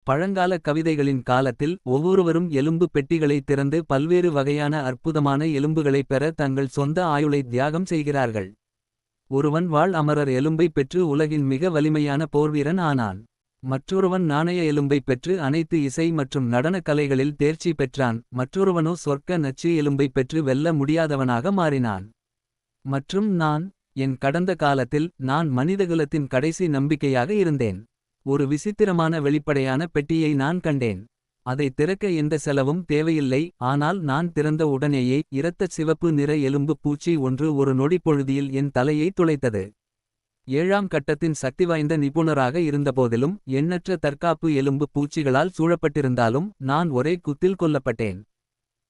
பழங்கால கவிதைகளின் காலத்தில் ஒவ்வொருவரும் எலும்பு பெட்டிகளை திறந்து பல்வேறு வகையான அற்புதமான எலும்புகளைப் பெற தங்கள் சொந்த ஆயுளை தியாகம் செய்கிறார்கள். ஒருவன் வாழ் அமரர் எலும்பைப் பெற்று உலகின் மிக வலிமையான போர்வீரன் ஆனான். மற்றொருவன் நாணய எலும்பைப் பெற்று அனைத்து இசை மற்றும் நடனக் கலைகளில் தேர்ச்சி பெற்றான். மற்றொருவனோ சொர்க்க நச்சு எலும்பைப் பெற்று வெல்ல முடியாதவனாக மாறினான். மற்றும் நான், என் கடந்த காலத்தில் நான் மனிதகுலத்தின் கடைசி நம்பிக்கையாக இருந்தேன். ஒரு விசித்திரமான வெளிப்படையான பெட்டியை நான் கண்டேன். அதை திறக்க எந்த செலவும் தேவையில்லை. ஆனால் நான் திறந்த உடனேயே இரத்தச் சிவப்பு நிற எலும்பு பூச்சி ஒன்று ஒரு நொடிப்பொழுதில் என் தலையை துளைத்தது. 7ஆம் கட்டத்தின் சக்திவாய்ந்த நிபுணராக இருந்தபோதிலும் எண்ணற்ற தற்காப்பு எலும்பு பூச்சிகளால் சூழப்பட்டிருந்தாலும் நான் ஒரே குத்தில் கொல்லப்பட்டேன்.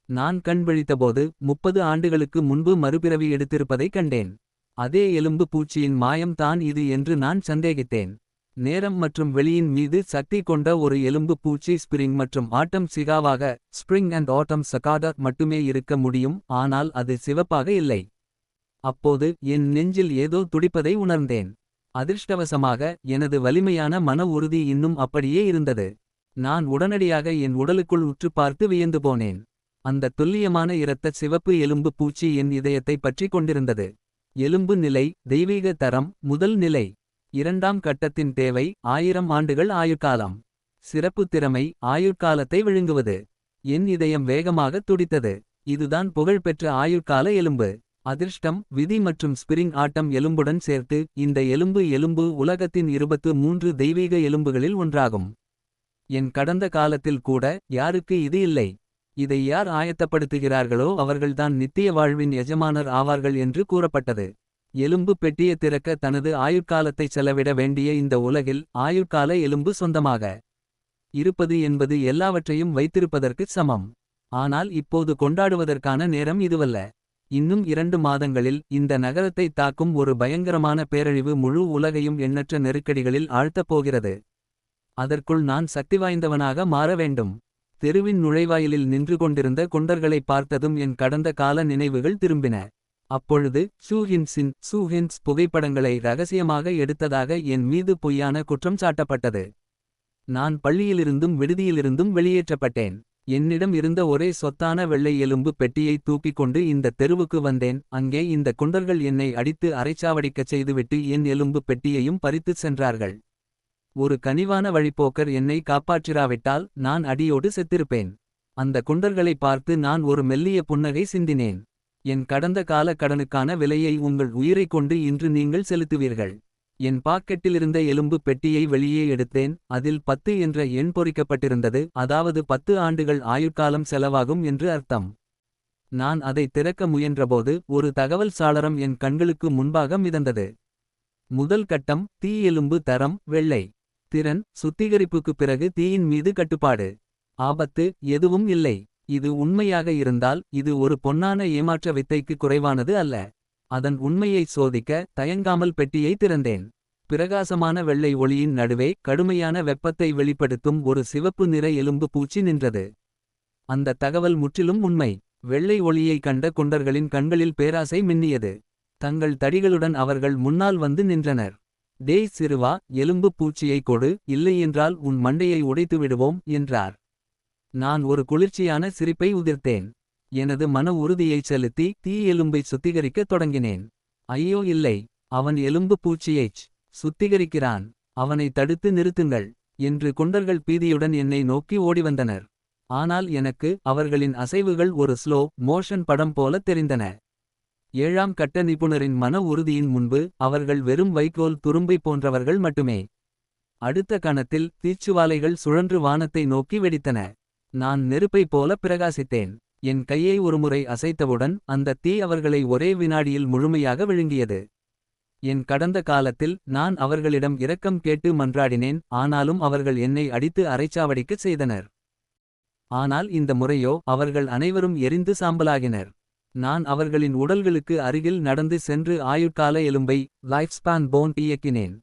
நான் கண் விழித்தபோது 30 ஆண்டுகளுக்கு முன்பு மறுபிறவி எடுத்திருப்பதைக் கண்டேன். அதே எலும்பு பூச்சியின் மாயம் தான் இது என்று நான் சந்தேகித்தேன். நேரம் மற்றும் வெளியின் மீது சக்தி கொண்ட ஒரு எலும்பு பூச்சி ஸ்பிரிங் மற்றும் ஆட்டம் சிகாவாக ஸ்பிரிங் அண்ட் ஆட்டம் சகாடா மட்டுமே இருக்க முடியும். ஆனால் அது சிவப்பாக இல்லை. அப்போது என் நெஞ்சில் ஏதோ துடிப்பதை உணர்ந்தேன். அதிர்ஷ்டவசமாக எனது வலிமையான மன உறுதி இன்னும் அப்படியே இருந்தது. நான் உடனடியாக என் உடலுக்குள் உற்று பார்த்து வியந்து போனேன். அந்த துல்லியமான இரத்த சிவப்பு எலும்பு பூச்சி என் இதயத்தை பற்றி கொண்டிருந்தது. எலும்பு நிலை, தெய்வீக தரம், முதல் நிலை. 2ஆம் கட்டத்தின் தேவை 1000 ஆண்டுகள் ஆயுட்காலம். சிறப்பு திறமை, ஆயுட்காலத்தை விழுங்குவது. என் இதயம் வேகமாக துடித்தது. இதுதான் புகழ்பெற்ற ஆயுட்கால எலும்பு. அதிர்ஷ்டம், விதி மற்றும் ஸ்பிரிங் ஆட்டம் எலும்புடன் சேர்த்து இந்த எலும்பு உலகத்தின் 23 தெய்வீக எலும்புகளில் ஒன்றாகும். என் கடந்த காலத்தில் கூட யாருக்கு இது இல்லை. இதை யார் ஆயத்தப்படுத்துகிறார்களோ அவர்கள்தான் நித்திய வாழ்வின் எஜமானர் ஆவார்கள் என்று கூறப்பட்டது. எலும்பு பெட்டியை திறக்க தனது ஆயுட்காலத்தை செலவிட வேண்டிய இந்த உலகில் ஆயுட்கால எலும்பு சொந்தமாக இருப்பது என்பது எல்லாவற்றையும் வைத்திருப்பதற்கு சமம். ஆனால் இப்போது கொண்டாடுவதற்கான நேரம் இதுவல்ல. இன்னும் 2 மாதங்களில் இந்த நகரத்தை தாக்கும் ஒரு பயங்கரமான பேரழிவு முழு உலகையும் எண்ணற்ற நெருக்கடிகளில் ஆழ்த்தப் போகிறது. அதற்குள் நான் சக்திவாய்ந்தவனாக மாற வேண்டும். தெருவின் நுழைவாயிலில் நின்று கொண்டிருந்த குண்டர்களை பார்த்ததும் என் கடந்த கால நினைவுகள் திரும்பின. அப்பொழுது சூஹின்ஸ் புகைப்படங்களை ரகசியமாக எடுத்ததாக என் மீது பொய்யான குற்றம் சாட்டப்பட்டது. நான் பள்ளியிலிருந்தும் விடுதியிலிருந்தும் வெளியேற்றப்பட்டேன். என்னிடம் இருந்த ஒரே சொத்தான வெள்ளை எலும்பு பெட்டியை தூக்கிக் கொண்டு இந்த தெருவுக்கு வந்தேன். அங்கே இந்த குண்டர்கள் என்னை அடித்து அரைச்சாவடிக்கச் செய்துவிட்டு என் எலும்பு பெட்டியையும் பறித்துச் சென்றார்கள். ஒரு கனிவான வழிப்போக்கர் என்னை காப்பாற்றிராவிட்டால் நான் அடியோடு செத்திருப்பேன். அந்த குண்டர்களை பார்த்து நான் ஒரு மெல்லிய புன்னகை சிந்தினேன். என் கடந்த கால கடனுக்கான விலையை உங்கள் உயிரைக் கொண்டு இன்று நீங்கள் செலுத்துவீர்கள். என் பாக்கெட்டிலிருந்த எலும்பு பெட்டியை வெளியே எடுத்தேன். அதில் 10 என்ற எண் பொறிக்கப்பட்டிருந்தது. அதாவது 10 ஆண்டுகள் ஆயுட்காலம் செலவாகும் என்று அர்த்தம். நான் அதை திறக்க முயன்றபோது ஒரு தகவல் சாளரம் என் கண்களுக்கு முன்பாக மிதந்தது. முதல் கட்டம், தீ எலும்பு தரம், வெள்ளை. திறன், சுத்திகரிப்புக்குப் பிறகு தீயின் மீது கட்டுப்பாடு. ஆபத்து எதுவும் இல்லை. இது உண்மையாக இருந்தால் இது ஒரு பொன்னான ஏமாற்ற வித்தைக்கு குறைவானது அல்ல. அதன் உண்மையை சோதிக்க தயங்காமல் பெட்டியை திறந்தேன். பிரகாசமான வெள்ளை ஒளியின் நடுவே கடுமையான வெப்பத்தை வெளிப்படுத்தும் ஒரு சிவப்பு நிற எலும்பு பூச்சி நின்றது. அந்த தகவல் முற்றிலும் உண்மை. வெள்ளை ஒளியை கண்ட குண்டர்களின் கண்களில் பேராசை மின்னியது. தங்கள் தடிகளுடன் அவர்கள் முன்னால் வந்து நின்றனர். டேய் சிறுவா, எலும்பு பூச்சியை கொடு, இல்லையென்றால் உன் மண்டையை உடைத்து விடுவோம் என்றார். நான் ஒரு குளிர்ச்சியான சிரிப்பை உதிர்த்தேன். எனது மன உறுதியைச் செலுத்தி தீ எலும்பை சுத்திகரிக்கத் தொடங்கினேன். ஐயோ இல்லை, அவன் எலும்பு பூச்சியைச் சுத்திகரிக்கிறான். அவனை தடுத்து நிறுத்துங்கள் என்று குண்டர்கள் பீதியுடன் என்னை நோக்கி ஓடிவந்தனர். ஆனால் எனக்கு அவர்களின் அசைவுகள் ஒரு ஸ்லோ மோஷன் படம் போல தெரிந்தன. 7ஆம் கட்ட நிபுணரின் மன உறுதியின் முன்பு அவர்கள் வெறும் வைக்கோல் துரும்பை போன்றவர்கள் மட்டுமே. அடுத்த கணத்தில் தீச்சுவாலைகள் சுழன்று வானத்தை நோக்கி வெடித்தன. நான் நெருப்பைப் போல பிரகாசித்தேன். என் கையை ஒருமுறை அசைத்தவுடன் அந்த தீ அவர்களை ஒரே வினாடியில் முழுமையாக விழுங்கியது. என் கடந்த காலத்தில் நான் அவர்களிடம் இரக்கம் கேட்டு மன்றாடினேன். ஆனாலும் அவர்கள் என்னை அடித்து அரைச்சாவடிக்கச் செய்தனர். ஆனால் இந்த முறையோ அவர்கள் அனைவரும் எரிந்து சாம்பலாகினர். நான் அவர்களின் உடல்களுக்கு அருகில் நடந்து சென்று ஆயுட்கால எலும்பை லைஃப் ஸ்பான் போன் இயக்கினேன்.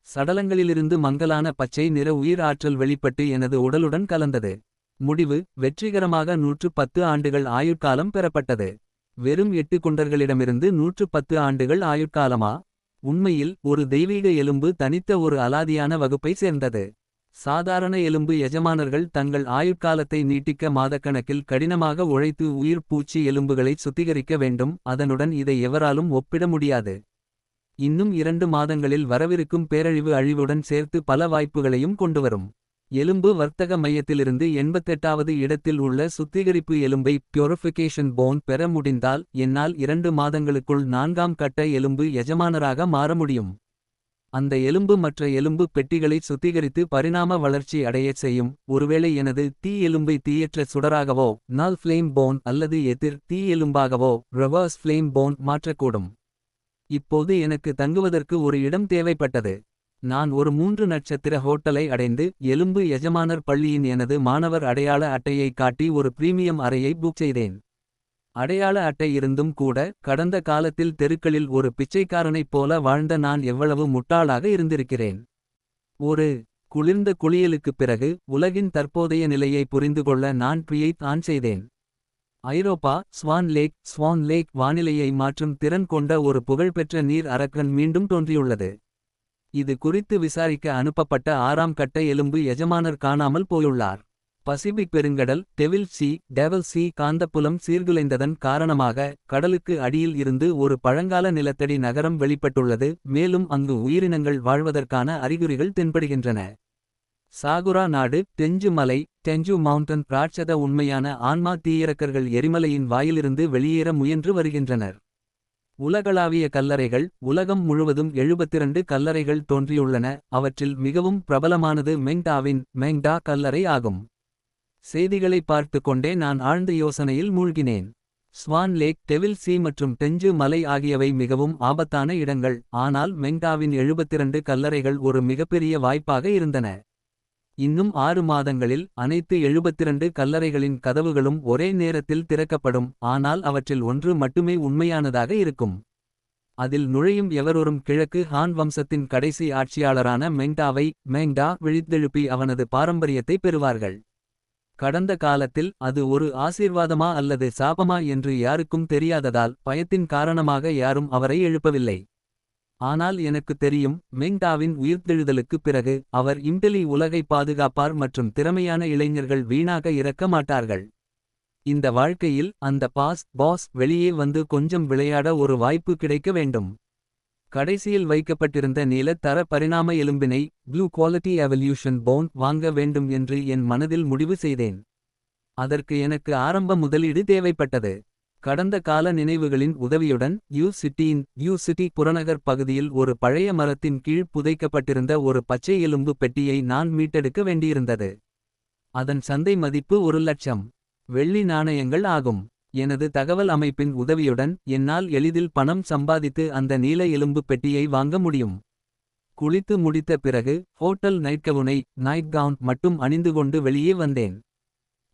சடலங்களிலிருந்து மங்கலான பச்சை நிற உயிர் ஆற்றல் வெளிப்பட்டு எனது உடலுடன் கலந்தது. முடிவு, வெற்றிகரமாக 110 ஆண்டுகள் ஆயுட்காலம் பெறப்பட்டது. வெறும் 8 குண்டர்களிடமிருந்து 110 ஆண்டுகள் ஆயுட்காலமா? உண்மையில் ஒரு தெய்வீக எலும்பு தனித்த ஒரு அலாதியான வகுப்பை சேர்ந்தது. சாதாரண எலும்பு எஜமானர்கள் தங்கள் ஆயுட்காலத்தை நீட்டிக்க மாதக்கணக்கில் கடினமாக உழைத்து உயிர் பூச்சி எலும்புகளைச் சுத்திகரிக்க வேண்டும். அதனுடன் இதை எவராலும் ஒப்பிட முடியாது. இன்னும் 2 மாதங்களில் வரவிருக்கும் பேரழிவு அழிவுடன் சேர்த்து பல வாய்ப்புகளையும் கொண்டுவரும். எலும்பு வர்த்தக மையத்திலிருந்து 88வது இடத்தில் உள்ள சுத்திகரிப்பு எலும்பை பியூரிஃபிகேஷன் போன் பெற முடிந்தால் என்னால் 2 மாதங்களுக்குள் 4ஆம் கட்ட எலும்பு எஜமானராக மாற முடியும். அந்த எலும்பு மற்ற எலும்பு பெட்டிகளை சுத்திகரித்து பரிணாம வளர்ச்சி அடையச் செய்யும். ஒருவேளை எனது தீ எலும்பை தீயற்ற சுடராகவோ நல் ஃப்ளேம் போன் அல்லது எதிர் தீ எலும்பாகவோ ரிவர்ஸ் ஃப்ளேம் போன் மாற்றக்கூடும். இப்போது எனக்கு தங்குவதற்கு ஒரு இடம் தேவைப்பட்டது. நான் ஒரு 3 நட்சத்திர ஹோட்டலை அடைந்து எலும்பு எஜமானர் பள்ளியின் எனது மாணவர் அடையாள அட்டையை காட்டி ஒரு பிரீமியம் அறையை புக் செய்தேன். அடையாள அட்டை இருந்தும் கூட கடந்த காலத்தில் தெருக்களில் ஒரு பிச்சைக்காரனைப் போல வாழ்ந்த நான் எவ்வளவு முட்டாளாக இருந்திருக்கிறேன். ஒரு குளிர்ந்த குளியலுக்குப் பிறகு உலகின் தற்போதைய நிலையை புரிந்துகொள்ள நான் ட்வீட் ஆன் செய்தேன். ஐரோப்பா ஸ்வான் லேக் வானிலையை மாற்றும் திறன் கொண்ட ஒரு புகழ்பெற்ற நீர் அரக்கன் மீண்டும் தோன்றியுள்ளது. இது குறித்து விசாரிக்க அனுப்பப்பட்ட 6ஆம் கட்ட எலும்பு எஜமானர் காணாமல் போயுள்ளார். பசிபிக் பெருங்கடல் டெவில் சி காந்தப்புலம் சீர்குலைந்ததன் காரணமாக கடலுக்கு அடியில் இருந்து ஒரு பழங்கால நிலத்தடி நகரம் வெளிப்பட்டுள்ளது. மேலும் அங்கு உயிரினங்கள் வாழ்வதற்கான அறிகுறிகள் தென்படுகின்றன. சாகுரா நாடு டெஞ்சு மவுண்டன் ராட்சத உண்மையான ஆன்மா தீயிறக்கர்கள் எரிமலையின் வாயிலிருந்து வெளியேற முயன்று வருகின்றனர். உலகளாவிய கல்லறைகள் உலகம் முழுவதும் 72 கல்லறைகள் தோன்றியுள்ளன. அவற்றில் மிகவும் பிரபலமானது மெங்டா கல்லறை ஆகும். செய்திகளை பார்த்து கொண்டே நான் ஆழ்ந்த யோசனையில் மூழ்கினேன். ஸ்வான் லேக் டெவில் சி மற்றும் டெஞ்சு மலை ஆகியவை மிகவும் ஆபத்தான இடங்கள். ஆனால் மெங்டாவின் 72 கல்லறைகள் ஒரு மிகப்பெரிய வாய்ப்பாக இருந்தன. இன்னும் 6 மாதங்களில் அனைத்து 72 கல்லறைகளின் கதவுகளும் ஒரே நேரத்தில் திறக்கப்படும். ஆனால் அவற்றில் ஒன்று மட்டுமே உண்மையானதாக இருக்கும். அதில் நுழையும் எவரொரும் கிழக்கு ஹான் வம்சத்தின் கடைசி ஆட்சியாளரான மெங்டா விழித்தெழுப்பி அவனது பாரம்பரியத்தை பெறுவார்கள். கடந்த காலத்தில் அது ஒரு ஆசீர்வாதமா அல்லது சாபமா என்று யாருக்கும் தெரியாததால் பயத்தின் காரணமாக யாரும் அவரை எழுப்பவில்லை. ஆனால் எனக்கு தெரியும், மெங்டாவின் உயிர்த்தெழுதலுக்குப் பிறகு அவர் இம்டெலி உலகை பாதுகாப்பார் மற்றும் திறமையான இளைஞர்கள் வீணாக இறக்க மாட்டார்கள். இந்த வாழ்க்கையில் அந்த பாஸ் வெளியே வந்து கொஞ்சம் விளையாட ஒரு வாய்ப்பு கிடைக்க வேண்டும். கடைசியில் வைக்கப்பட்டிருந்த நீல தர பரிணாம எலும்பினை ப்ளூ குவாலிட்டி எவல்யூஷன் போன் வாங்க வேண்டும் என்று என் மனதில் முடிவு செய்தேன். அதற்கு எனக்கு ஆரம்ப முதலீடு தேவைப்பட்டது. கடந்த கால நினைவுகளின் உதவியுடன் யூ சிட்டி புறநகர் பகுதியில் ஒரு பழைய மரத்தின் கீழ் புதைக்கப்பட்டிருந்த ஒரு பச்சை எலும்பு பெட்டியை நான் மீட்டெடுக்க வேண்டியிருந்தது. அதன் சந்தை மதிப்பு 1,00,000 வெள்ளி நாணயங்கள் ஆகும். எனது தகவல் அமைப்பின் உதவியுடன் என்னால் எளிதில் பணம் சம்பாதித்து அந்த நீல எலும்பு பெட்டியை வாங்க முடியும். குளித்து முடித்த பிறகு ஹோட்டல் நைட் கவுன் மட்டும் அணிந்து கொண்டு வெளியே வந்தேன்.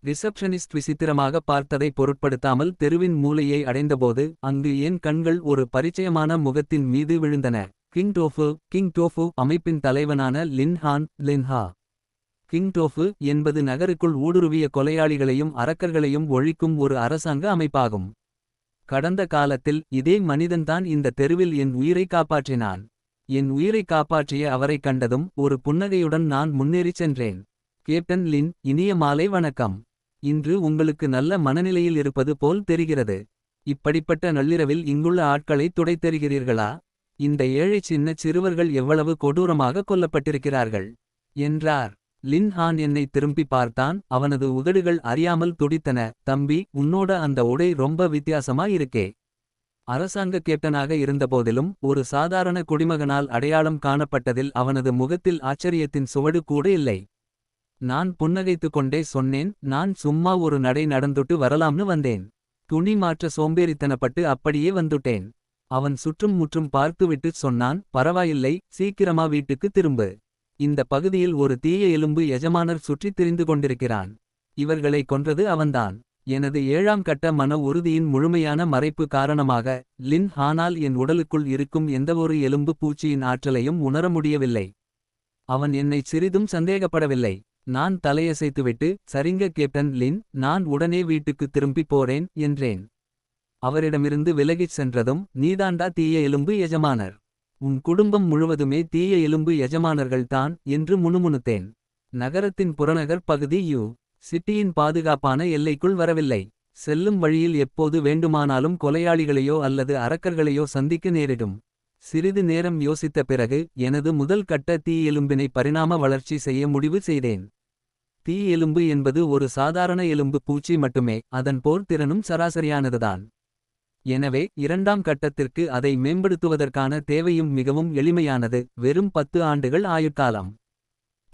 ரிசப்ஷனிஸ்ட் விசித்திரமாக பார்த்ததை பொருட்படுத்தாமல் தெருவின் மூலையை அடைந்தபோது அங்கு என் கண்கள் ஒரு பரிச்சயமான முகத்தின் மீது விழுந்தன. கிங் டோஃபு அமைப்பின் தலைவனான லின்ஹா. கிங் டோஃபு என்பது நகருக்குள் ஊடுருவிய கொலையாளிகளையும் அரக்கர்களையும் ஒழிக்கும் ஒரு அரசாங்க அமைப்பாகும். கடந்த காலத்தில் இதே மனிதன்தான் இந்த தெருவில் என் உயிரை காப்பாற்றினான். என் உயிரை காப்பாற்றிய அவரைக் கண்டதும் ஒரு புன்னகையுடன் நான் முன்னேறிச் சென்றேன். கேப்டன் லின், இனிய மாலை வணக்கம். இன்று உங்களுக்கு நல்ல மனநிலையில் இருப்பது போல் தெரிகிறது. இப்படிப்பட்ட நள்ளிரவில் இங்குள்ள ஆட்களை துடைத்தெறிகிறீர்களா? இந்த ஏழை சின்ன சிறுவர்கள் எவ்வளவு கொடூரமாக கொல்லப்பட்டிருக்கிறார்கள் என்றார். லின்ஹான் என்னை திரும்பி பார்த்தான். அவனது உதடுகள் அறியாமல் துடித்தன. தம்பி, உன்னோட அந்த உடை ரொம்ப வித்தியாசமா இருக்கே. அரசாங்க கேப்டனாக இருந்தபோதிலும் ஒரு சாதாரண குடிமகனால் அடையாளம் காணப்பட்டதில் அவனது முகத்தில் ஆச்சரியத்தின் சுவடு கூட இல்லை. நான் புன்னகைத்துக் கொண்டே சொன்னேன், நான் சும்மா ஒரு நடை நடந்துட்டு வரலாம்னு வந்தேன். துணி மாற்ற சோம்பேறித்தனப்பட்டு அப்படியே வந்துட்டேன். அவன் சுற்றும் முற்றும் பார்த்துவிட்டுச் சொன்னான், பரவாயில்லை, சீக்கிரமா வீட்டுக்கு திரும்பு. இந்த பகுதியில் ஒரு தீய எலும்பு எஜமானர் சுற்றித் திரிந்து கொண்டிருக்கிறான். இவர்களை கொன்றது அவன்தான். எனது 7ஆம் கட்ட மன உறுதியின் முழுமையான மறைப்பு காரணமாக லின்ஹானால் என் உடலுக்குள் இருக்கும் எந்தவொரு எலும்பு பூச்சியின் ஆற்றலையும் உணர முடியவில்லை. அவன் என்னை சிறிதும் சந்தேகப்படவில்லை. நான் தலையசைத்துவிட்டு, சரிங்க கேப்டன் லின், நான் உடனே வீட்டுக்கு திரும்பிப் போறேன் என்றேன். அவரிடமிருந்து விலகிச் சென்றதும், நீதாண்டா தீய எலும்பு எஜமானர். உன் குடும்பம் முழுவதுமே தீய எலும்பு எஜமானர்கள்தான் என்று முணுமுணுத்தேன். நகரத்தின் புறநகர் பகுதி சிட்டியின் பாதுகாப்பான எல்லைக்குள் வரவில்லை. செல்லும் வழியில் எப்போது வேண்டுமானாலும் கொலையாளிகளையோ அல்லது அரக்கர்களையோ சந்திக்க நேரிடும். சிறிது நேரம் யோசித்த பிறகு எனது முதல் கட்ட தீ எலும்பினை பரிணாம வளர்ச்சி செய்ய முடிவு செய்தேன். தீ எலும்பு என்பது ஒரு சாதாரண எலும்பு பூச்சி மட்டுமே. அதன் போர் திறனும் சராசரியானதுதான். எனவே இரண்டாம் கட்டத்திற்கு அதை மேம்படுத்துவதற்கான தேவையும் மிகவும் எளிமையானது. வெறும் 10 ஆண்டுகள் ஆயுட்காலம்.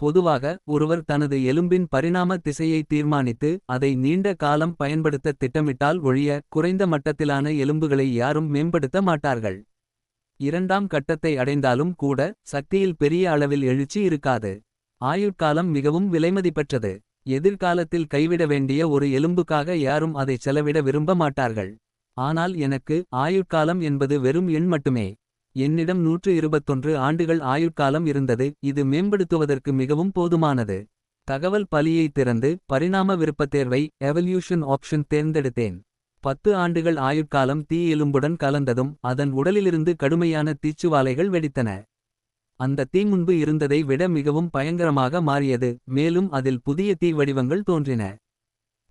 பொதுவாக ஒருவர் தனது எலும்பின் பரிணாம திசையை தீர்மானித்து அதை நீண்ட காலம் பயன்படுத்த திட்டமிட்டால் ஒழிய குறைந்த மட்டத்திலான எலும்புகளை யாரும் மேம்படுத்த மாட்டார்கள். இரண்டாம் கட்டத்தை அடைந்தாலும் கூட சக்தியில் பெரிய அளவில் எழுச்சி இருக்காது. ஆயுட்காலம் மிகவும் விலைமதிப்பற்றது. எதிர்காலத்தில் கைவிட வேண்டிய ஒரு எலும்புக்காக யாரும் அதை செலவிட விரும்ப மாட்டார்கள். ஆனால் எனக்கு ஆயுட்காலம் என்பது வெறும் எண் மட்டுமே. என்னிடம் 121 ஆண்டுகள் ஆயுட்காலம் இருந்தது. இது மேம்படுத்துவதற்கு மிகவும் போதுமானது. தகவல் பலியை திறந்து பரிணாம விருப்பத்தேர்வை எவல்யூஷன் ஆப்ஷன் தேர்ந்தெடுத்தேன். 10 ஆண்டுகள் ஆயுட்காலம் தீ எலும்புடன் கலந்ததும் அதன் உடலிலிருந்து கடுமையான தீச்சுவாலைகள் வெடித்தன. அந்த தீ முன்பு இருந்ததை விட மிகவும் பயங்கரமாக மாறியது. மேலும் அதில் புதிய தீ வடிவங்கள் தோன்றின.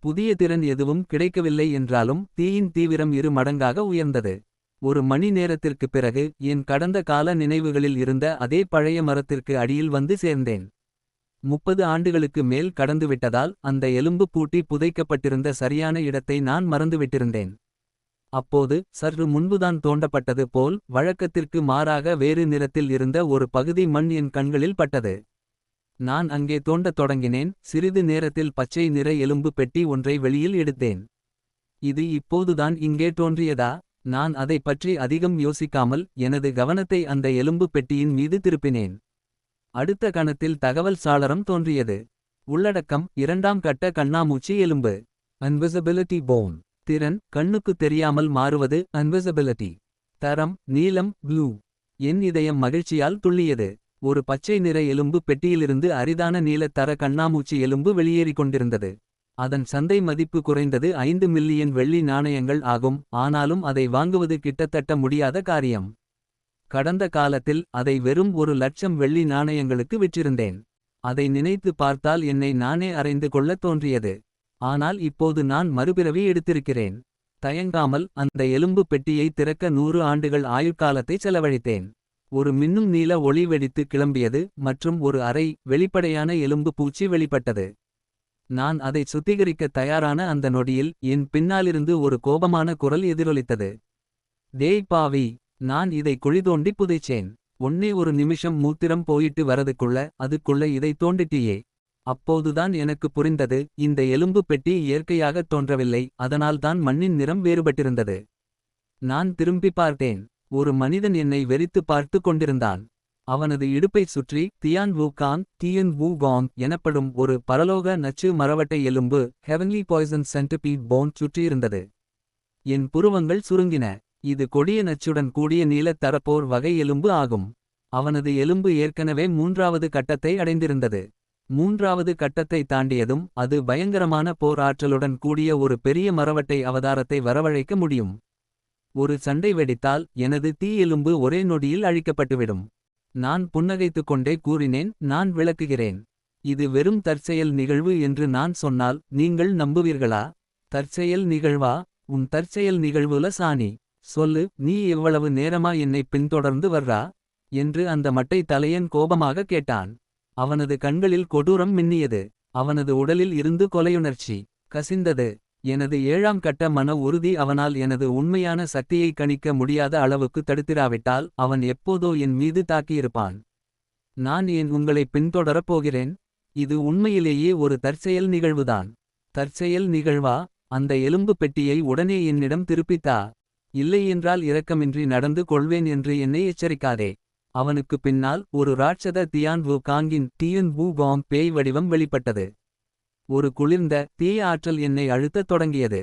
புதிய திறன் எதுவும் கிடைக்கவில்லை என்றாலும் தீயின் தீவிரம் 2 மடங்காக உயர்ந்தது. ஒரு மணி நேரத்திற்குப் பிறகு என் கடந்த கால நினைவுகளில் இருந்த அதே பழைய மரத்திற்கு அடியில் வந்து சேர்ந்தேன். 30 ஆண்டுகளுக்கு மேல் கடந்துவிட்டதால் அந்த எலும்பு பூட்டி புதைக்கப்பட்டிருந்த சரியான இடத்தை நான் மறந்துவிட்டிருந்தேன். அப்போது சற்று முன்புதான் தோண்டப்பட்டது போல் வழக்கத்திற்கு மாறாக வேறு நிறத்தில் இருந்த ஒரு பகுதி மண் என் கண்களில் பட்டது. நான் அங்கே தோண்டத் தொடங்கினேன். சிறிது நேரத்தில் பச்சை நிற எலும்பு பெட்டி ஒன்றை வெளியில் எடுத்தேன். இது இப்போதுதான் இங்கே தோன்றியதா? நான் அதைப் பற்றி அதிகம் யோசிக்காமல் எனது கவனத்தை அந்த எலும்பு பெட்டியின் மீது திருப்பினேன். அடுத்த கணத்தில் தகவல் சாளரம் தோன்றியது. உள்ளடக்கம்: இரண்டாம் கட்ட கண்ணாமூச்சி எலும்பு. Invisibility phone. திறன்: கண்ணுக்கு தெரியாமல் மாறுவது இன்விசிபிலிட்டி. தரம்: நீலம் ப்ளூ. என் இதயம் மகிழ்ச்சியால் துள்ளியது. ஒரு பச்சை நிற எலும்பு பெட்டியிலிருந்து அரிதான நீலத் தர கண்ணாமூச்சி எலும்பு வெளியேறிக் கொண்டிருந்தது. அதன் சந்தை மதிப்பு குறைந்தது 5 மில்லியன் வெள்ளி நாணயங்கள் ஆகும். ஆனாலும் அதை வாங்குவது கிட்டத்தட்ட முடியாத காரியம். கடந்த காலத்தில் அதை வெறும் 1,00,000 வெள்ளி நாணயங்களுக்கு விற்றிருந்தேன். அதை நினைத்து பார்த்தால் என்னை நானே அறைந்து கொள்ளத் தோன்றியது. ஆனால் இப்போது நான் மறுபிறவி எடுத்திருக்கிறேன். தயங்காமல் அந்த எலும்பு பெட்டியை திறக்க 100 ஆண்டுகள் ஆயுட்காலத்தை செலவழித்தேன். ஒரு மின்னும் நீல ஒளி வெடித்து கிளம்பியது மற்றும் ஒரு அரை வெளிப்படையான எலும்பு பூச்சி வெளிப்பட்டது. நான் அதை சுத்திகரிக்க தயாரான அந்த நொடியில் என் பின்னாலிருந்து ஒரு கோபமான குரல் எதிரொலித்தது. டேய் பாவி, நான் இதை குழிதோண்டி புதைச்சேன். ஒன்னே ஒரு நிமிஷம் மூத்திரம் போயிட்டு அதுக்குள்ள இதை தோண்டிட்டியே. அப்போதுதான் எனக்கு புரிந்தது, இந்த எலும்பு பெட்டி இயற்கையாகத் தோன்றவில்லை. அதனால்தான் மண்ணின் நிறம் வேறுபட்டிருந்தது. நான் திரும்பி பார்த்தேன். ஒரு மனிதன் என்னை வெறித்து பார்த்து கொண்டிருந்தான். அவனது இடுப்பைச் சுற்றி தியான் வு காங் எனப்படும் ஒரு பரலோக நச்சு மரவட்டை எலும்பு ஹெவன்லி பாய்சன் சென்டிபீட் போன் சுற்றியிருந்தது. என் புருவங்கள் சுருங்கின. இது கொடிய நச்சுடன் கூடிய நீலத் தரப்போர் வகை எலும்பு ஆகும். அவனது எலும்பு ஏற்கனவே 3வது கட்டத்தை அடைந்திருந்தது. 3வது கட்டத்தை தாண்டியதும் அது பயங்கரமான போர் ஆற்றலுடன் கூடிய ஒரு பெரிய மரவட்டை அவதாரத்தை வரவழைக்க முடியும். ஒரு சண்டை வெடித்தால் எனது தீ எலும்பு ஒரே நொடியில் அழிக்கப்பட்டுவிடும். நான் புன்னகைத்துக் கொண்டே கூறினேன், நான் விளக்குகிறேன். இது வெறும் தற்செயல் நிகழ்வு என்று நான் சொன்னால் நீங்கள் நம்புவீர்களா? தற்செயல் நிகழ்வா? உன் தற்செயல் நிகழ்வுல சாணி. சொல்லு, நீ எவ்வளவு நேரமா என்னை பின்தொடர்ந்து வர்றா? என்று அந்த மட்டை தலையன் கோபமாக கேட்டான். அவனது கண்களில் கொடூரம் மின்னியது. அவனது உடலில் இருந்து கொலையுணர்ச்சி கசிந்தது. எனது 7ஆம் கட்ட மன உறுதி அவனால் எனது உண்மையான சக்தியை கணிக்க முடியாத அளவுக்கு தடுத்திராவிட்டால் அவன் எப்போதோ என் மீது தாக்கியிருப்பான். நான் ஏன் உங்களை பின்தொடரப் போகிறேன்? இது உண்மையிலேயே ஒரு தற்செயல் நிகழ்வுதான். தற்செயல் நிகழ்வா? அந்த எலும்பு பெட்டியை உடனே என்னிடம் திருப்பித்தா. இல்லையென்றால் இரக்கமின்றி நடந்து கொள்வேன் என்று என்னை எச்சரிக்காதே. அவனுக்கு பின்னால் ஒரு ராட்சத தியான் வு காங் பேய் வடிவம் வெளிப்பட்டது. ஒரு குளிர்ந்த தீய ஆற்றல் என்னை அழுத்தத் தொடங்கியது.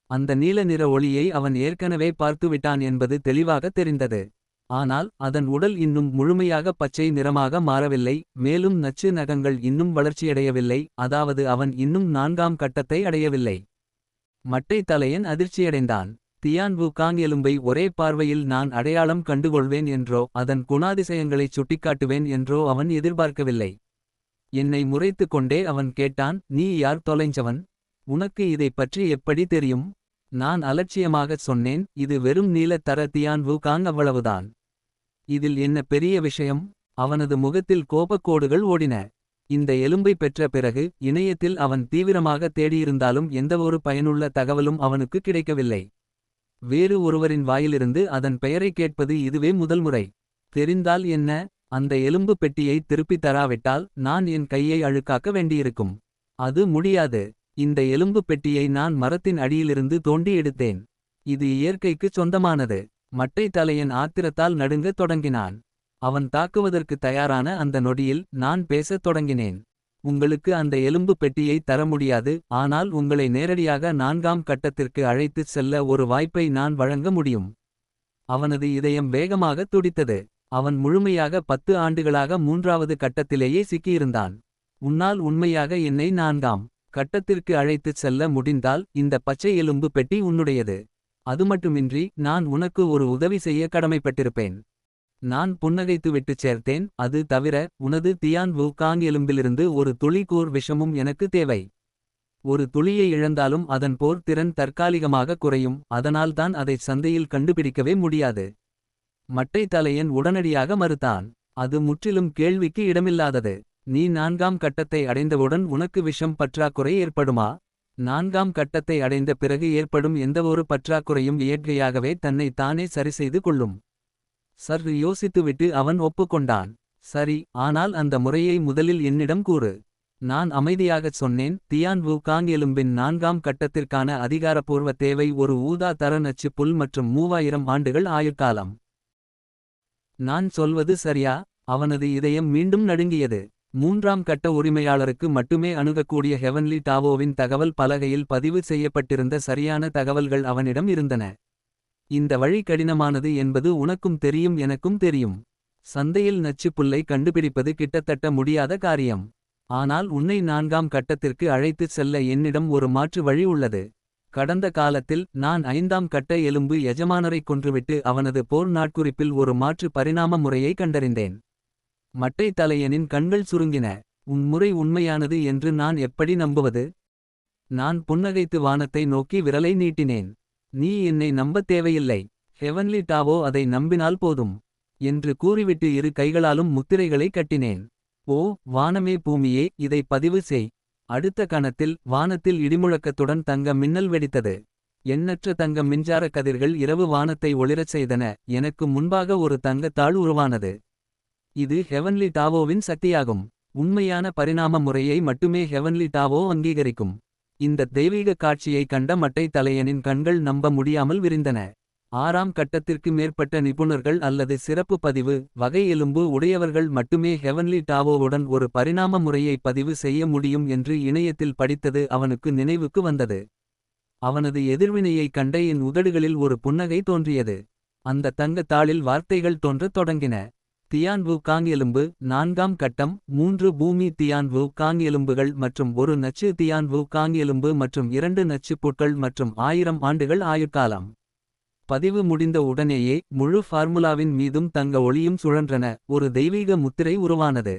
அந்த நீல நிற ஒளியை அவன் ஏற்கனவே பார்த்துவிட்டான் என்பது தெளிவாக தெரிந்தது. ஆனால் அதன் உடல் இன்னும் முழுமையாக பச்சை நிறமாக மாறவில்லை. மேலும் நச்சு நகங்கள் இன்னும் வளர்ச்சியடையவில்லை. அதாவது அவன் இன்னும் 4ஆம் கட்டத்தை அடையவில்லை. மட்டை தலையன் அதிர்ச்சியடைந்தான். தியான் வு காங் எலும்பை ஒரே பார்வையில் நான் அடையாளம் கண்டுகொள்வேன் என்றோ அதன் குணாதிசயங்களைச் சுட்டிக்காட்டுவேன் என்றோ அவன் எதிர்பார்க்கவில்லை. என்னை முறைத்துக் கொண்டே அவன் கேட்டான், நீ யார் தொலைஞ்சவன்? உனக்கு இதைப் பற்றி எப்படி தெரியும்? நான் அலட்சியமாகச் சொன்னேன், இது வெறும் நீல தர தியான் வு காங், அவ்வளவுதான். இதில் என்ன பெரிய விஷயம்? அவனது முகத்தில் கோபக்கோடுகள் ஓடின. இந்த எலும்பை பெற்ற பிறகு இணையத்தில் அவன் தீவிரமாக தேடியிருந்தாலும் எந்தவொரு பயனுள்ள தகவலும் அவனுக்கு கிடைக்கவில்லை. வேறு ஒருவரின் வாயிலிருந்து அதன் பெயரை கேட்பது இதுவே முதல் முறை. தெரிந்தால் என்ன? அந்த எலும்பு பெட்டியை திருப்பித் தராவிட்டால் நான் என் கையை அழுக்காக்க வேண்டியிருக்கும். அது முடியாது. இந்த எலும்பு பெட்டியை நான் மரத்தின் அடியிலிருந்து தோண்டி எடுத்தேன். இது இயற்கைக்குச் சொந்தமானது. மட்டை தலையன் ஆத்திரத்தால் நடுங்கத் தொடங்கினான். அவன் தாக்குவதற்கு தயாரான அந்த நொடியில் நான் பேசத் தொடங்கினேன். உங்களுக்கு அந்த எலும்பு பெட்டியை தர முடியாது, ஆனால் உங்களை நேரடியாக 4ஆம் கட்டத்திற்கு அழைத்துச் செல்ல ஒரு வாய்ப்பை நான் வழங்க முடியும். அவனது இதயம் வேகமாகத் துடித்தது. அவன் முழுமையாக 10 ஆண்டுகளாக 3வது கட்டத்திலேயே சிக்கியிருந்தான். உன்னால் உண்மையாக என்னை 4ஆம் கட்டத்திற்கு அழைத்துச் செல்ல முடிந்தால் இந்த பச்சை எலும்பு பெட்டி உன்னுடையது. அதுமட்டுமின்றி நான் உனக்கு ஒரு உதவி செய்ய கடமைப்பட்டிருப்பேன். நான் புன்னகைத்துவிட்டுச் சேர்த்தேன், அது தவிர உனது தியான் வு காங் எலும்பிலிருந்து ஒரு துளி கூர் விஷமும் எனக்கு தேவை. ஒரு துளியை இழந்தாலும் அதன் போர் திறன் தற்காலிகமாக குறையும், அதனால்தான் அதை சந்தையில் கண்டுபிடிக்கவே முடியாது. மட்டை தலையன் உடனடியாக மறுத்தான். அது முற்றிலும் கேள்விக்கு இடமில்லாதது. நீ 4ஆம் கட்டத்தை அடைந்தவுடன் உனக்கு விஷம் பற்றாக்குறை ஏற்படுமா? 4ஆம் கட்டத்தை அடைந்த பிறகு ஏற்படும் எந்தவொரு பற்றாக்குறையும் இயற்கையாகவே தன்னை தானே சரிசெய்து கொள்ளும். சற்று யோசித்துவிட்டு அவன் ஒப்புக்கொண்டான். சரி, ஆனால் அந்த முறையை முதலில் என்னிடம் கூறு. நான் அமைதியாகச் சொன்னேன், தியான் வு காங் எலும்பின் 4ஆம் கட்டத்திற்கான அதிகாரப்பூர்வ தேவை ஒரு ஊதா தர நச்சு புல் மற்றும் 3000 ஆண்டுகள் ஆயுட்காலம். நான் சொல்வது சரியா? அவனது இதயம் மீண்டும் நடுங்கியது. 3ஆம் கட்ட உரிமையாளருக்கு மட்டுமே அணுகக்கூடிய ஹெவன்லி டாவோவின் தகவல் பலகையில் பதிவு செய்யப்பட்டிருந்த சரியான தகவல்கள் அவனிடம் இருந்தன. இந்த வழி கடினமானது என்பது உனக்கும் தெரியும், எனக்கும் தெரியும். சந்தையில் நச்சு புல்லை கண்டுபிடிப்பது கிட்டத்தட்ட முடியாத காரியம். ஆனால் உன்னை 4ஆம் கட்டத்திற்கு அழைத்துச் செல்ல என்னிடம் ஒரு மாற்று வழி உள்ளது. கடந்த காலத்தில் நான் 5ஆம் கட்ட எலும்பு எஜமானரைக் கொன்றுவிட்டு அவனது போர் நாட்குறிப்பில் ஒரு மாற்று பரிணாம முறையை கண்டறிந்தேன். மட்டை தலையனின் கண்கள் சுருங்கின. உன் முறை உண்மையானது என்று நான் எப்படி நம்புவது? நான் புன்னகைத்து வானத்தை நோக்கி விரலை நீட்டினேன். நீ என்னை நம்பத் தேவையில்லை. ஹெவன்லி டாவோ அதை நம்பினால் போதும் என்று கூறிவிட்டு இரு கைகளாலும் முத்திரைகளை கட்டினேன். ஓ வானமே பூமியே, இதை பதிவு செய். அடுத்த கணத்தில் வானத்தில் இடிமுழக்கத்துடன் தங்க மின்னல் வெடித்தது. எண்ணற்ற தங்க மின்சார கதிர்கள் இரவு வானத்தை ஒளிரச் செய்தன. எனக்கு முன்பாக ஒரு தங்கத் தாள் உருவானது. இது ஹெவன்லி டாவோவின் சக்தியாகும். உண்மையான பரிணாம முறையை மட்டுமே ஹெவன்லி டாவோ அங்கீகரிக்கும். இந்த தெய்வீக காட்சியை கண்ட மட்டை தலையனின் கண்கள் நம்ப முடியாமல் விரிந்தன. 6ஆம் கட்டத்திற்கு மேற்பட்ட நிபுணர்கள் அல்லது சிறப்பு பதிவு வகை எலும்பு உடையவர்கள் மட்டுமே ஹெவன்லி டாவோவுடன் ஒரு பரிணாம முறையை பதிவு செய்ய முடியும் என்று இணையத்தில் படித்தது அவனுக்கு நினைவுக்கு வந்தது. அவனது எதிர்வினையைக் கண்ட என் உதடுகளில் ஒரு புன்னகை தோன்றியது. அந்த தங்கத் தாளில் வார்த்தைகள் தோன்றத் தொடங்கின. தியான் வு காங் எலும்பு 4ஆம் கட்டம், 3 பூமி தியான் வு காங் எலும்புகள் மற்றும் ஒரு நச்சு தியான் வு காங் எலும்பு மற்றும் 2 நச்சு புட்கள் மற்றும் 1000 ஆண்டுகள் ஆயுட்காலம். பதிவு முடிந்த உடனேயே முழு ஃபார்முலாவின் மீதும் தங்க ஒளியும் சுழன்றன. ஒரு தெய்வீக முத்திரை உருவானது.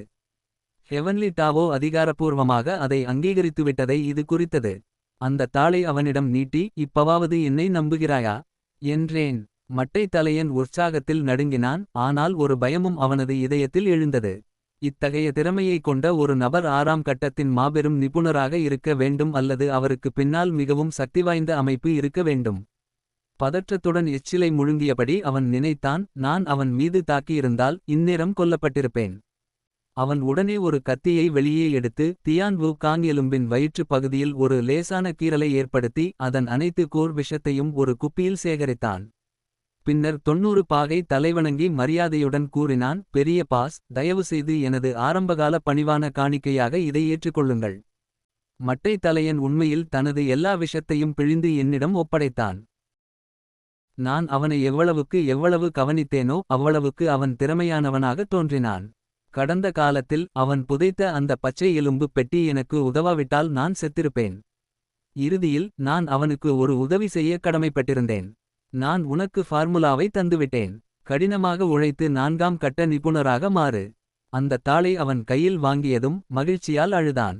ஹெவன்லி டாவோ அதிகாரப்பூர்வமாக அதை அங்கீகரித்துவிட்டதை இது குறித்தது. அந்த தாளை அவனிடம் நீட்டி, இப்பவாவது என்னை நம்புகிறாயா என்றேன். மட்டை தலையன் உற்சாகத்தில் நடுங்கினான், ஆனால் ஒரு பயமும் அவனது இதயத்தில் எழுந்தது. இத்தகைய திறமையைக் கொண்ட ஒரு நபர் 6ஆம் கட்டத்தின் மாபெரும் நிபுணராக இருக்க வேண்டும் அல்லது அவருக்கு பின்னால் மிகவும் சக்திவாய்ந்த அமைப்பு இருக்க வேண்டும். பதற்றத்துடன் எச்சிலை முழுங்கியபடி அவன் நினைத்தான், நான் அவன் மீது தாக்கியிருந்தால் இந்நேரம் கொல்லப்பட்டிருப்பேன். அவன் உடனே ஒரு கத்தியை வெளியே எடுத்து தியான் வு காங் எலும்பின் வயிற்று பகுதியில் ஒரு லேசான கீறலை ஏற்படுத்தி அதன் அனைத்து கூர் விஷத்தையும் ஒரு குப்பியில் சேகரித்தான். பின்னர் 90 பாகை தலைவணங்கி மரியாதையுடன் கூறினான், பெரிய பாஸ், தயவுசெய்து எனது ஆரம்பகால பணிவான காணிக்கையாக இதை ஏற்றுக்கொள்ளுங்கள். மட்டை தலையன் உண்மையில் தனது எல்லா விஷத்தையும் பிழிந்து என்னிடம் ஒப்படைத்தான். நான் அவனை எவ்வளவு கவனித்தேனோ அவ்வளவுக்கு அவன் திறமையானவனாக தோன்றினான். கடந்த காலத்தில் அவன் புதைத்த அந்த பச்சை எலும்பு பெட்டி எனக்கு உதவாவிட்டால் நான் செத்திருப்பேன். இறுதியில் நான் அவனுக்கு ஒரு உதவி செய்ய கடமைப்பட்டிருந்தேன். நான் உனக்கு ஃபார்முலாவை தந்துவிட்டேன். கடினமாக உழைத்து 4ஆம் கட்ட நிபுணராக மாறு. அந்த தாளை அவன் கையில் வாங்கியதும் மகிழ்ச்சியால் அழுதான்.